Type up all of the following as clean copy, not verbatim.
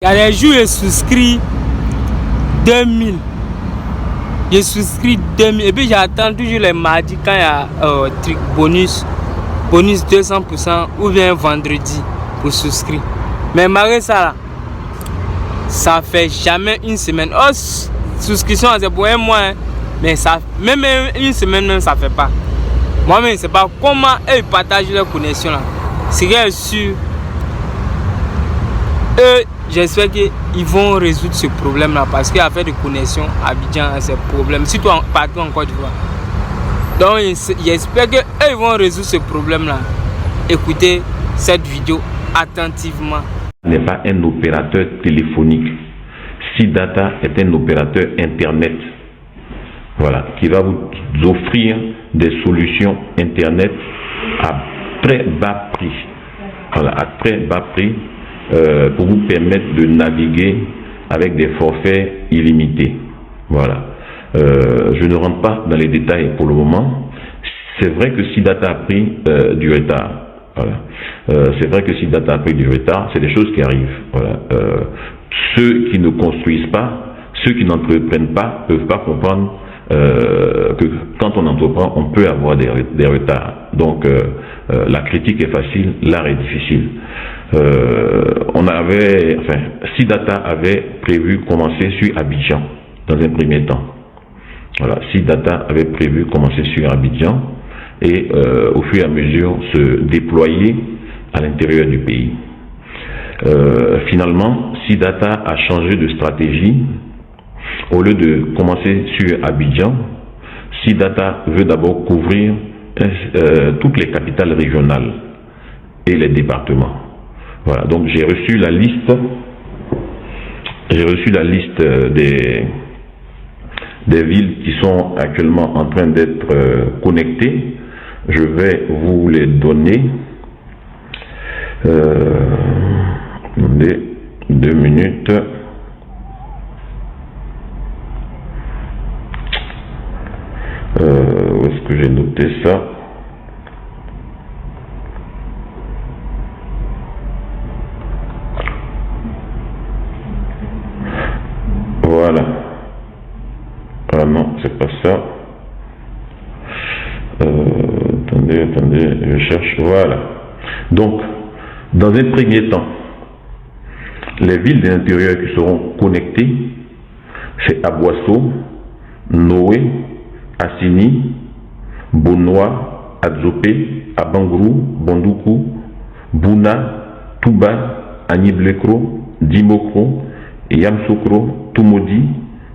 Il y a des jours, je souscris 2000. Je souscris 2000. Et puis j'attends toujours les mardis quand il y a truc bonus 200% ou bien vendredi pour souscrire. Mais malgré ça, là, ça fait jamais une semaine. Oh, souscription, c'est pour un mois. Hein. Mais ça, même une semaine, même, ça fait pas. Moi-même, je ne sais pas comment ils partagent leur connexion là. C'est bien sûr. Eux, j'espère qu'ils vont résoudre ce problème là parce qu'il y a fait de connexion à Abidjan, c'est problème. Surtout partout en Côte d'Ivoire. Donc, j'espère qu'ils vont résoudre ce problème là. Écoutez cette vidéo attentivement. N'est pas un opérateur téléphonique. SeaData est un opérateur internet. Voilà, qui va vous offrir des solutions internet à très bas prix. Voilà, à très bas prix pour vous permettre de naviguer avec des forfaits illimités. Voilà. Je ne rentre pas dans les détails pour le moment. C'est vrai que SeaData a pris du retard. Voilà. C'est vrai que SeaData a pris du retard. C'est des choses qui arrivent. Voilà. Ceux qui ne construisent pas, ceux qui n'entreprennent pas, ne peuvent pas comprendre que quand on entreprend, on peut avoir des retards. Donc, la critique est facile, l'art est difficile. SeaData avait prévu commencer sur Abidjan dans un premier temps. Voilà, SeaData avait prévu commencer sur Abidjan et au fur et à mesure se déployer à l'intérieur du pays. Finalement, SeaData a changé de stratégie. Au lieu de commencer sur Abidjan, SeaData veut d'abord couvrir toutes les capitales régionales et les départements. Voilà, donc j'ai reçu la liste des villes qui sont actuellement en train d'être connectées. Je vais vous les donner. Attendez 2 minutes. Où est-ce que j'ai noté ça? Voilà. Ah non, c'est pas ça. Attendez, je cherche. Voilà. Donc, dans un premier temps, les villes de l'intérieur qui seront connectées, c'est Aboisseau, Noé, Assini, Bonoa, Adzopé, Abangrou, Bondoukou, Bouna, Touba, Aniblekro, Dimokro, Yamsokro, Tumodi,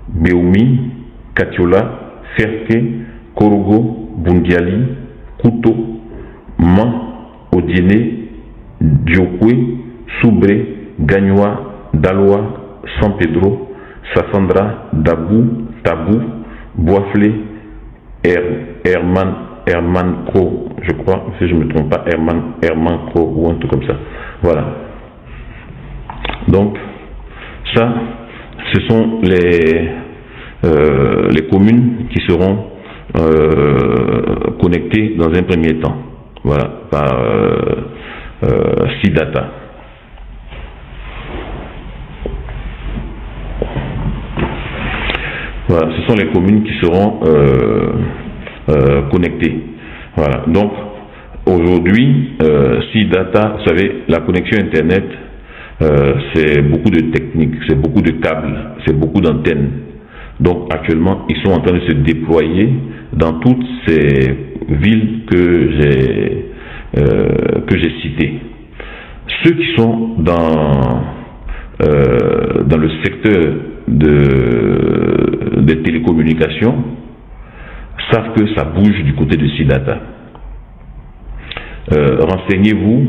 Beoumi, Katiola, Ferke, Korogo, Bundiali, Kouto, Man, Odiene, Diokwe, Soubré, Gagnoa, Daloa, San Pedro, Sassandra, Dabou, Tabou, Boisflé, Herman Kro, je crois, si je ne me trompe pas, Herman Kro ou un truc comme ça. Voilà. Donc, ça, ce sont les communes qui seront connectées dans un premier temps. Voilà, par SeaData. Voilà, ce sont les communes qui seront connectées. Voilà. Donc, aujourd'hui, SeaData, vous savez, la connexion Internet, c'est beaucoup de techniques, c'est beaucoup de câbles, c'est beaucoup d'antennes. Donc, actuellement, ils sont en train de se déployer dans toutes ces villes que j'ai citées. Ceux qui sont dans le secteur des télécommunications savent que ça bouge du côté de SeaData. Renseignez-vous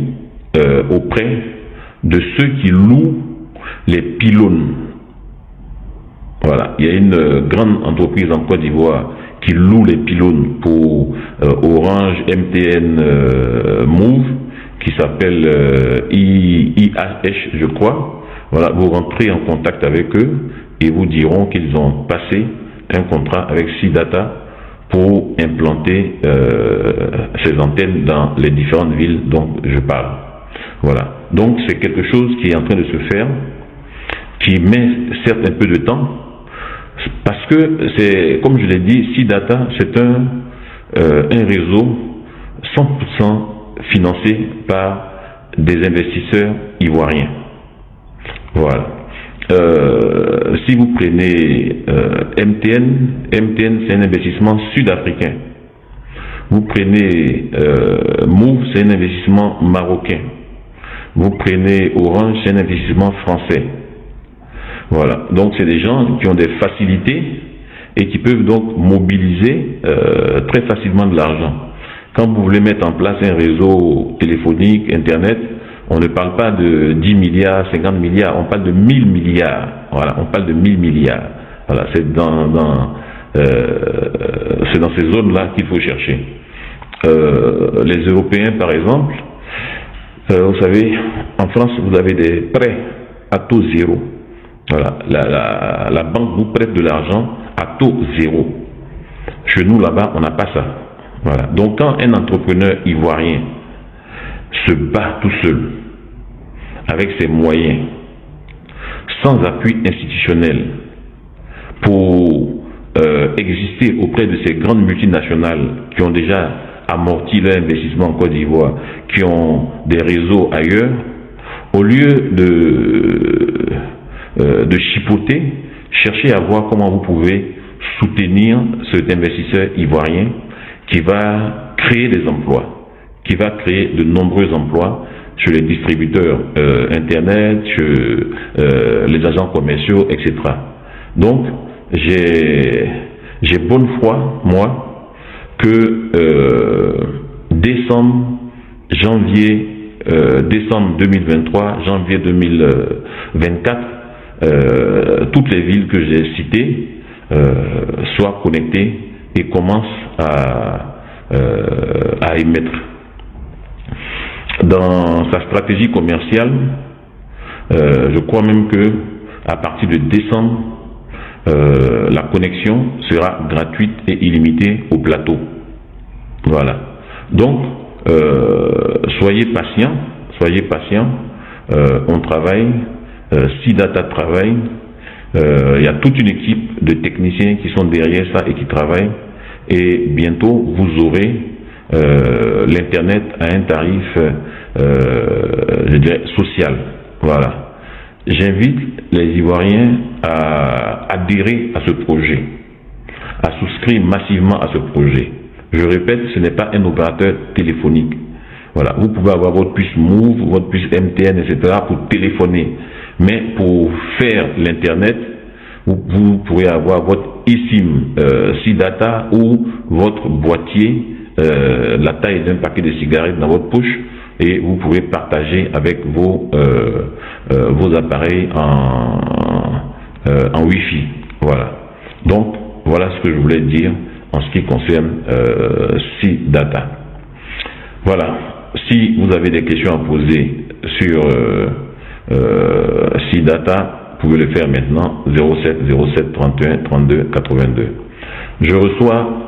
auprès de ceux qui louent les pylônes. Voilà, il y a une grande entreprise en Côte d'Ivoire qui loue les pylônes pour Orange, MTN, Move, qui s'appelle IAH, je crois. Voilà, vous rentrez en contact avec eux et vous diront qu'ils ont passé un contrat avec SeaData pour implanter ces antennes dans les différentes villes dont je parle. Voilà. Donc c'est quelque chose qui est en train de se faire. qui met certes un peu de temps, parce que c'est, comme je l'ai dit, SeeData, c'est un réseau 100% financé par des investisseurs ivoiriens. Voilà. Si vous prenez MTN, c'est un investissement sud-africain. Vous prenez Move, c'est un investissement marocain. Vous prenez Orange, c'est un investissement français. Voilà. Donc c'est des gens qui ont des facilités et qui peuvent donc mobiliser très facilement de l'argent. Quand vous voulez mettre en place un réseau téléphonique, Internet, on ne parle pas de 10 milliards, 50 milliards, on parle de 1000 milliards. Voilà, on parle de 1000 milliards. Voilà, c'est dans ces zones-là qu'il faut chercher. Les Européens, par exemple, vous savez, en France, vous avez des prêts à taux zéro. Voilà, la banque vous prête de l'argent à taux zéro. Chez nous, là-bas, on n'a pas ça. Voilà. Donc, quand un entrepreneur ivoirien se bat tout seul, avec ses moyens, sans appui institutionnel, pour exister auprès de ces grandes multinationales qui ont déjà amorti leur investissement en Côte d'Ivoire, qui ont des réseaux ailleurs, au lieu de chipoter, cherchez à voir comment vous pouvez soutenir cet investisseur ivoirien qui va créer des emplois, qui va créer de nombreux emplois chez les distributeurs Internet, chez les agents commerciaux, etc. Donc, j'ai bonne foi, moi, que décembre 2023, janvier 2024, toutes les villes que j'ai citées soient connectées et commencent à émettre. Dans sa stratégie commerciale, je crois même que à partir de décembre, la connexion sera gratuite et illimitée au plateau. Voilà. Donc, soyez patients, on travaille, SeeData travaille, il y a toute une équipe de techniciens qui sont derrière ça et qui travaillent, et bientôt vous aurez l'Internet à un tarif, je dirais, social. Voilà. J'invite les Ivoiriens à adhérer à ce projet, à souscrire massivement à ce projet. Je répète, ce n'est pas un opérateur téléphonique. Voilà. Vous pouvez avoir votre puce Move, votre puce MTN, etc. pour téléphoner. Mais pour faire l'Internet, vous pourrez avoir votre eSIM SeeData ou votre boîtier, la taille d'un paquet de cigarettes dans votre poche, et vous pouvez partager avec vos appareils en Wi-Fi. Voilà. Donc, voilà ce que je voulais dire en ce qui concerne SeeData. Voilà. Si vous avez des questions à poser sur SeeData, vous pouvez le faire maintenant, 07 07 31 32 82. Je reçois